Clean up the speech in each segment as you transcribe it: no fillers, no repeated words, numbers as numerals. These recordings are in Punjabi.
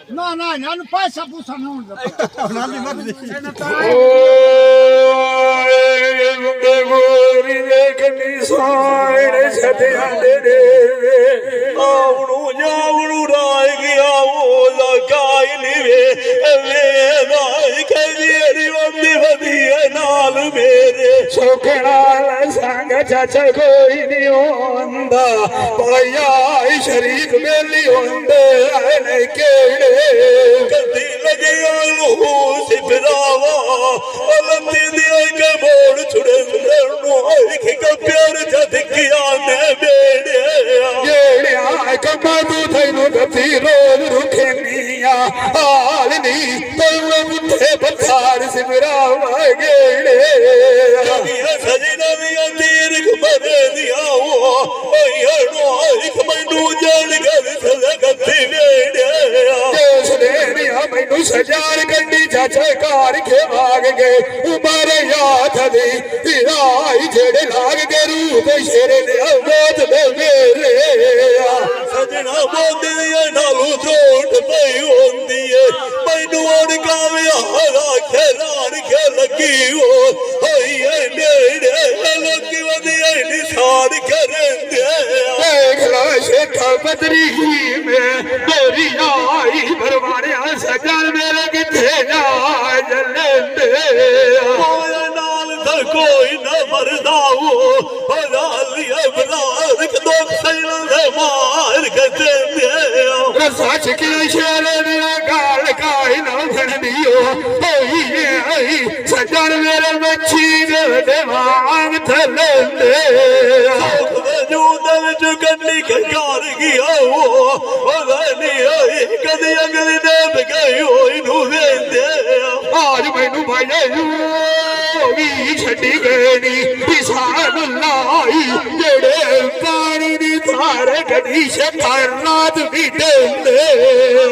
ਨਾ ਇਹਨਾਂ ਪੈਸਾ ਪੂਸਾ ਨਾ ਹੁੰਦਾ ਉਹਨਾਂ ਦੀ ਮਰਜ਼ੀ ਮੁੰਡੇ ਗੋਰੀ ਦੇ ਕੰਨੀ ਸਾਇਣੇ ਛੱਡਿਆ ਦੇ ਆਉਣੂ ਜਾਵਣੂ ਰਾਇ ਗਿਆ ਉਹ ਲਗਾਈ ਨੀ ਵੇ ਨਾਈ ਕਹਿੰਦੀ ਬੰਦੀ ਵਧੀਆ ਨਾਲ ਮੇਰੇ ਸੁੱਖ ਨਾਲ ਸੰਗ ਚਾਚਾ ਕੋਈ ਨਹੀਂ ਹੁੰਦਾ ਪਾਇਆ ਸ਼ਰੀਕ ਮੇਲੀ ਹੁੰਦੇ ਆਣੇ ਕਿਹੜੇ ਕਦੀ ਲੱਗਿਆ ਨੂੰ ਸਿਫਰਾਵਾ ਅਲੰਦੀ ਦੀ ਕੇ ਮੋੜ ਛੁੜੰਦੇ ਨੂੰ ਆਖ ਕੇ ਪਿਆਰ ਜਦ ਕਿਆ ਨੇ ਬੇੜਿਆ ਜਿਹੜਿਆ ਕਮਾ ਤੂੰ ਤੈਨੂੰ ਗੱਤੀ ਰੋਜ਼ ਰੁਖਨੀਆਂ ਹਾਲ ਨਹੀਂ ਤੈਨੂੰ ਮੁੱਠੇ ਬਥਾਰ ਸਿਮਰਾਵਾ ਗੇੜੇ ਕਦੀਆਂ ਸਜਣਾ ਵੀ ਤੀਰ ਘਮਰੇ ਦੀਆਂ ਓਏ ਹਣੋ ਇੱਕ ਮੈਨੂੰ ਜਾਣ ਕਰ ਸਲਗਤੀ ਵੇੜਿਆ ਦੇਸ ਦੇ ਨੀਆ ਮੈਨੂੰ ਸਜਾਰ ਕੰਡੀ ਚਾਚਾ ਘਰ ਕੇ ਆਗ ਗਏ ਉਮਰ ਯਾਦ ਦੀ ਹੀਰਾਈ ਜਿਹੜੇ ਲਾਗ ਕੇ ਰੂਪ ਸ਼ੇਰੇ ਦੇ ਮੋਦ ਦੇ ਮੇਰੇ ਸਜਣਾ ਮੋਦੀ ਨਾਲੋਂ ਝੋਟ ਪਈ ਹੁੰਦੀ ਏ ਮੈਨੂੰ ਅਣ ਕਾਵਿਆ ਰਾਖੇ ਰਾਣ ਕੇ ਲੱਗੀ ਹੋਈ ਏ ਨੇੜੇ ਲੋਕੀ ਵਧੀਆ ਨਿਸ਼ਾਨ ਕਰਨਦੇ ਦੇਖ ਲੈ ਸ਼ੇਖਾ ਬਦਰੀ ਮੈਂ ਮੇਰੀ ਆਈ ਪਰਵਾਰਿਆ ਸਜਣ ਮੇਰੇ ਕਿੱਥੇ ਜਾ ਜਲੰਦੇ ਨਾਲ ਤਾਂ ਕੋਈ ਨਾ ਮਰਦਾ ਹਲਾਲੀਆ ਬਲਾਦ ਕਦੋਕ ਸਜਣ ਦੇ ਮਾਰ ਕੇ ਦਿੰਦੇ ਸੱਚ ਕੀ ਸ਼ੇਰੇ ਦੀ ਗੱਲ ਕਾਈ ਨਾ ਖੜਦੀ ਹੋਈ ਆਈ ਸਜਣ ਮੇਰੇ ਮੱਛੀ ਦੇ ਵਾਂਗ ਥਲੰਦੇ ਜੂਦੇ ਵਿੱਚ ਕੰਨੀ ਕਰ ਗਿਆ ਉਹ ਨਹੀਂ ਹੋਈ ਕਦੀ ਅਗਲੀ ਦੇ ਬਗਈ ਹੋਈ ਨੂੰ ਵੇਂਦੇ ਆਜ ਮੈਨੂੰ ਭਾਈਏ ਵੀ ਛੱਡੀ ਗਏ ਨੀ ਕਿਸਾਨ ਲਾਈ ਜਿਹੜੇ ਪਾਣੀ ਦੀ ਧਾਰ ਕਦੀ ਸ਼ਕਰ ਰਾਤ ਵੀ ਦੇਂਦੇ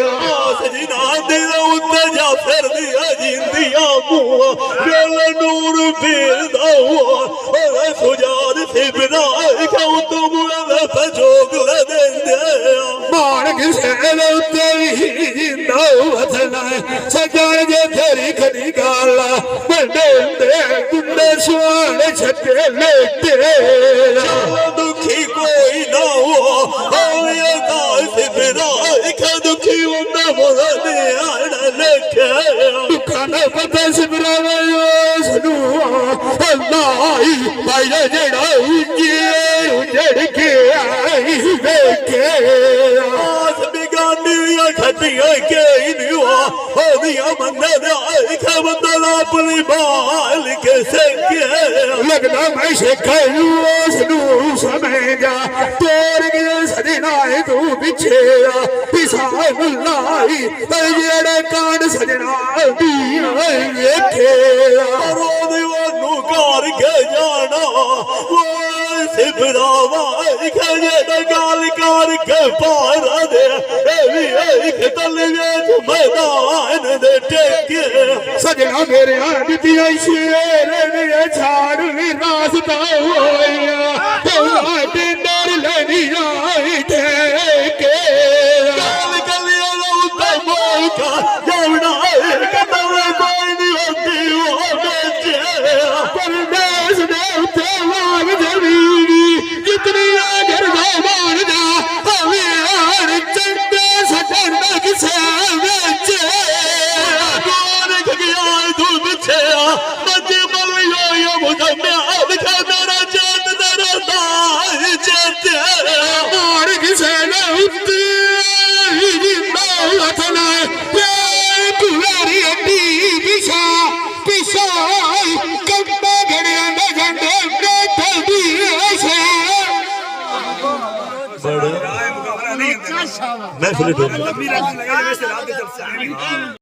ਆਸ ਜੀ ਨਾ ਦੇ ਉੱਤੇ ਜਾ ਫਿਰਦੀ ਜਿੰਦੀਆਂ ਮੂੰਹ ਜਲ ਨੂਰ ਫੇਰਦਾ ਓਏ ਸੁਜਾਨ ਸੇ ਬਿਨਾ ਖਾਉ ਤੂੰ ਮੁਲਾ ਫਜੋਗ ਲੈ ਦਿੰਦੇ ਮਾਰ ਕਿਸੇ ਦੇ ਉੱਤੇ ਵੀ ਜਿੰਦਾ ਵਸਣਾ ਸਜਾਨ ਜੇ ਤੇਰੀ ਖੜੀ ਗੱਲ ਬੰਦੇ ਗੁੰਡੇ ਸੁਆਣੇ ਛੱਡੇ ਲੇਟੇ ਦੁਖੀ ਕੋਈ ਨਾ ਹੋਏ ਕਾਸ ਬਿਨਾ ਖਾ ਦੁਖੀ ਹੁੰਦਾ ਮੋਲਾ ਨੇ ਆਣਾ ਲਖਿਆ ਦੁੱਖਾਂ ਦਾ ਪਤਾ ਸਿਮਰਾਵਾ ਉਸ ਨੂੰ ਅੱਲਾਹੀ ਭਾਈ ਜਿਹੜਾ ਉਜੜ ਕੇ ਆਈ ਵੇਖੇ ਆਸ ਬਿਗਾਨੀਆਂ ਖੱਟੀਆਂ ਕੇ ਨਿਵਾ ਹੋਦੀਆਂ ਮੰਨੇ ਦੇ ਆਖਾ ਬੰਦਾ ਆਪਣੀ ਬਾਲ ਕੇ ਸਕੇ ਲੱਗਦਾ ਮੈਂ ਸ਼ੇਖਾ ਉਸ ਨੂੰ ਸਮਝਾ ਤੋੜ ਗਿਆ ਸਜਣਾ ਤੂੰ ਪਿੱਛੇ ਪਿਸਾਨ ਲਾਈ ਜਿਹੜੇ ਕਾਂਡ ਸਜਣਾ ਦੀ ਵੇਖੇ ਰੋਦੀ ਉਹਨੂੰ ਘਰ ਕੇ ਜਾਣਾ ਓਏ ਸਿਫਰਾਵਾ ਜਿਹੜਾ ਗਾਲ ਕਰਕੇ ਪਾਰਾ ਦੇ ਵੀ ਇੱਕ ਤਲੇ ਵਿੱਚ ਮੈਦਾਨ ਦੇ ਟੇਕੇ ਸਜਣਾ ਮੇਰੇ ਦਿੱਤੀਆਂ ਸ਼ੇਰ ਨੇ ਛਾੜ ਵੀ ਰਾਸਤਾ ਹੋਇਆ ਤੂੰ ਡਰ ਲੈਣੀ ਆਈ ਟੇਕੇ ਗਾਲ ਕਲਿਆ ਉੱਤੇ ਮੋਕਾ ਜਾਵਣਾ ਕਦਮ ਕੋਈ ਨਹੀਂ ਹੁੰਦੀ ਉਹ ਬੱਚੇ ਪਰਦੇਸ ਦੇ ਉੱਤੇ ਵਾਗ ਜਵੀਗੀ ਜਿਤਨੀ ਆਗਰ ਦਾ ਮਾਰ ਜਾ ਹਵੇਂ ਹਰ ਚੰਦੇ ਸਟਣ ਕਿਸੇ ਵਿੱਚ ਕੋਰ ਗਿਆ ਤੂੰ ਪਿੱਛੇ ਮੱਜੇ ਮਲਿਓ ਯੋ ਮੁਦਮਿਆ ਦਿਖਾ ਮੇਰਾ ਚੰਦ ਦਰਦਾ ਚੇਤੇ ਮਾਰ ਕਿਸੇ ਨੇ ਉੱਤੇ ਜਿੰਦਾ ਹਥਨਾ ਪੁਆਰੀ ਅੱਡੀ ਪਿਛਾ ਪਿਛਾ ਕੰਬਾ ਘੜਿਆਂ ਦੇ ਗੰਡੇ ਦੇ ਤਲਦੀ ਐਸੇ ਬੜਾ ਮੁਕਾਬਲਾ ਨਹੀਂ ਹੁੰਦਾ ਮੈਂ ਸੁਣੇ